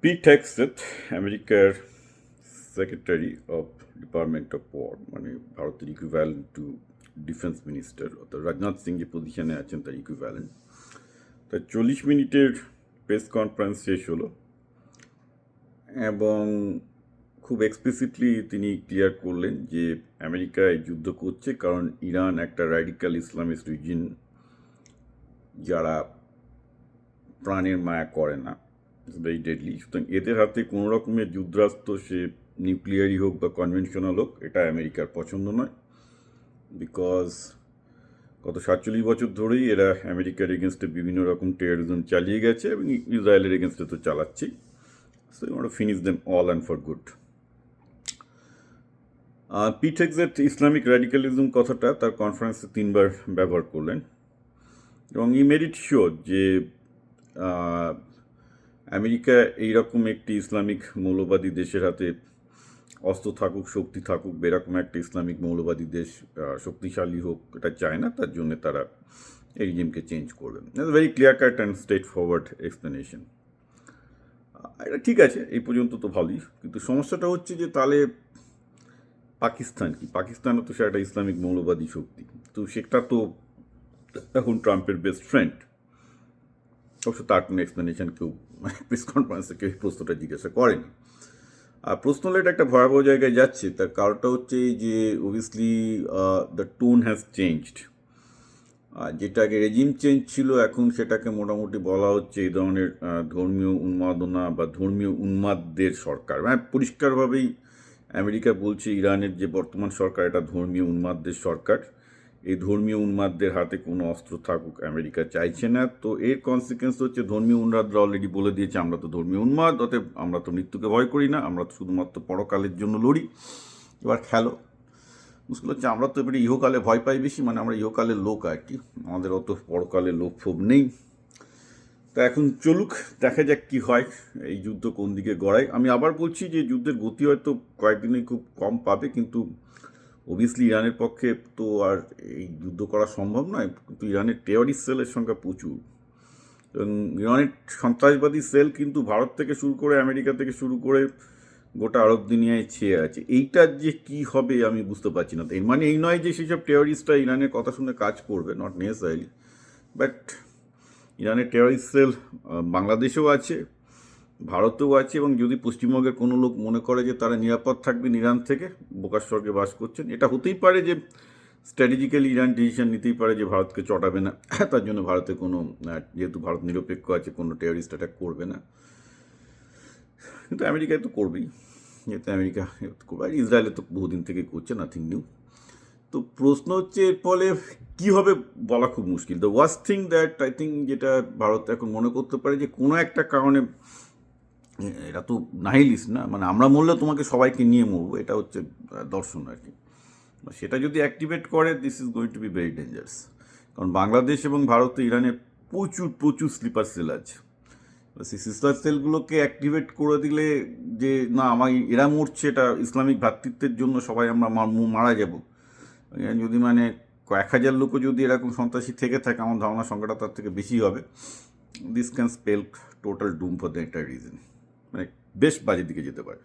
Pete Hegseth, আমেরিকার secretary of department of war, মানে ভারতের ইকুইভ্যালেন্ট টু ডিফেন্স মিনিস্টার, অর্থাৎ রাজনাথ সিং যে পজিশনে আছেন তার ইকুইভ্যালেন্ট, তার 40 মিনিটের প্রেস কনফারেন্স শেষ হলো এবং খুব এক্সপ্লিসিটলি তিনি ক্লিয়ার করলেন যে আমেরিকা এই যুদ্ধ করছে কারণ ইরান একটা র্যাডিক্যাল ইসলামিস্ট রিজিন যারা প্রাণের মায়া করে না, ভেরি ডেডলি। সুতরাং এদের হাতে কোনো রকমের যুদ্ধাস্ত্র, সে নিউক্লিয়ারই হোক বা কনভেনশনাল হোক, এটা আমেরিকার পছন্দ নয়। বিকজ গত 47 বছর ধরেই এরা আমেরিকার এগেনস্টে বিভিন্ন রকম টেরোরিজম চালিয়ে গেছে এবং ইসরায়েলের এগেনস্টে তো চালাচ্ছেই। So you want to finish them all and for good. Pete Hegseth Islamic radicalism কথাটা তার কনফারেন্সে 3বার ব্যবহার করলেন এবং ই মেড ইট শিওর যে আমেরিকা এইরকম একটি ইসলামিক মৌলবাদী দেশের হাতে অস্ত্র থাকুক, শক্তি থাকুক, এরকম একটা ইসলামিক মৌলবাদী দেশ শক্তিশালী হোক, এটা চায় না। তার জন্য তারা এই রিজিমকে চেঞ্জ করবেন। Very clear cut and straight forward explanation. এটা ঠিক আছে, এই পর্যন্ত তো ভালোই, কিন্তু সমস্যাটা হচ্ছে যে তাহলে পাকিস্তান কি? পাকিস্তানও তো সে একটা ইসলামিক মৌলবাদী শক্তি, তো সেটা তো এখন ট্রাম্পের বেস্ট ফ্রেন্ড। অবশ্য তার কোনো এক্সপ্লেনেশন কেউ প্রেস কনফারেন্সে কেউ প্রশ্নটা জিজ্ঞাসা করেনি। আর প্রশ্ন হলে এটা একটা ভয়াবহ জায়গায় যাচ্ছে। তার কারণটা হচ্ছে যে obviously the tone has changed. যেটা আগে রেজিম চেঞ্জ ছিল, এখন সেটাকে মোটামুটি বলা হচ্ছে এই ধরনের ধর্মীয় উন্মাদনা বা ধর্মীয় উন্মাদদের সরকার। মানে পরিষ্কারভাবেই আমেরিকা বলছে ইরানের যে বর্তমান সরকার এটা ধর্মীয় উন্মাদদের সরকার। এই ধর্মীয় উন্মাদদের হাতে কোনো অস্ত্র থাকুক আমেরিকা চাইছে না। তো এর কনসিকুয়েন্স হচ্ছে ধর্মীয় উন্মাদরা অলরেডি বলে দিয়েছে আমরা তো ধর্মীয় উন্মাদ, অতএব আমরা তো মৃত্যুকে ভয় করি না, আমরা তো শুধুমাত্র পরকালের জন্য লড়ি। এবার খেলো। মুশকিল হচ্ছে আমরা তো এবারে ইহকালে ভয় পাই বেশি, মানে আমরা ইহকালের লোক আর কি, আমাদের অত পরকালের লোক ফোভ নেই। তা এখন চলুক, দেখা যাক কী হয়, এই যুদ্ধ কোন দিকে গড়ায়। আমি আবার বলছি যে যুদ্ধের গতি হয়তো কয়েকদিনই খুব কম পাবে, কিন্তু অবভিয়াসলি ইরানের পক্ষে তো আর এই যুদ্ধ করা সম্ভব নয়। কিন্তু ইরানের টেররিস্ট সেলের সংখ্যা প্রচুর এবং ইরানের সন্ত্রাসবাদী সেল কিন্তু ভারত থেকে শুরু করে আমেরিকা থেকে শুরু করে গোটা আরব দুনিয়ায় ছেয়ে আছে। এইটার যে কি হবে আমি বুঝতে পারছি না। এর মানে এই নয় যে সেসব টেররিস্টরা ইরানের কথা শুনে কাজ করবে, নট নেসেসারিলি, বাট ইরানের টেররিস্ট সেল বাংলাদেশেও আছে, ভারতেও আছে, এবং যদি পশ্চিমবঙ্গের কোনো লোক মনে করে যে তারা নিরাপদ থাকবেন ইরান থেকে, বোকার স্বর্গে বাস করছেন। এটা হতেই পারে যে স্ট্র্যাটেজিক্যালি ইরান ডিসিশন নিতেই পারে যে ভারতকে চটাবে না, তার জন্য ভারতে কোনো, যেহেতু ভারত নিরপেক্ষ আছে, কোনো টেররিস্ট অ্যাটাক করবে না। কিন্তু আমেরিকায় তো করবেই, যেহেতু আমেরিকা করবে, আর ইসরায়েলে তো বহুদিন থেকে করছে, নাথিং নিউ। তো প্রশ্ন হচ্ছে এর ফলে কী হবে বলা খুব মুশকিল। The worst thing that I think, যেটা ভারত এখন মনে করতে পারে যে কোনো একটা কারণে, এটা তো নাহিলিস না, মানে আমরা মরলে তোমাকে সবাইকে নিয়ে মরবো, এটা হচ্ছে দর্শন আর কি। সেটা যদি অ্যাক্টিভেট করে, this is going to be very dangerous. কারণ বাংলাদেশ এবং ভারতে ইরানের প্রচুর প্রচুর স্লিপার সেল আছে। সেই স্লিপার সেলগুলোকে অ্যাক্টিভেট করে দিলে যে না আমার এরা মরছে, এটা ইসলামিক ভ্রাতৃত্বের জন্য সবাই আমরা মারা যাব, যদি মানে 1000 লোকও যদি এরকম সন্ত্রাসী থেকে থাকে, আমার ধারণা সংখ্যাটা তার থেকে বেশি হবে। This can spell total doom for the entire region, মানে বেশ বাজে দিকে যেতে পারে।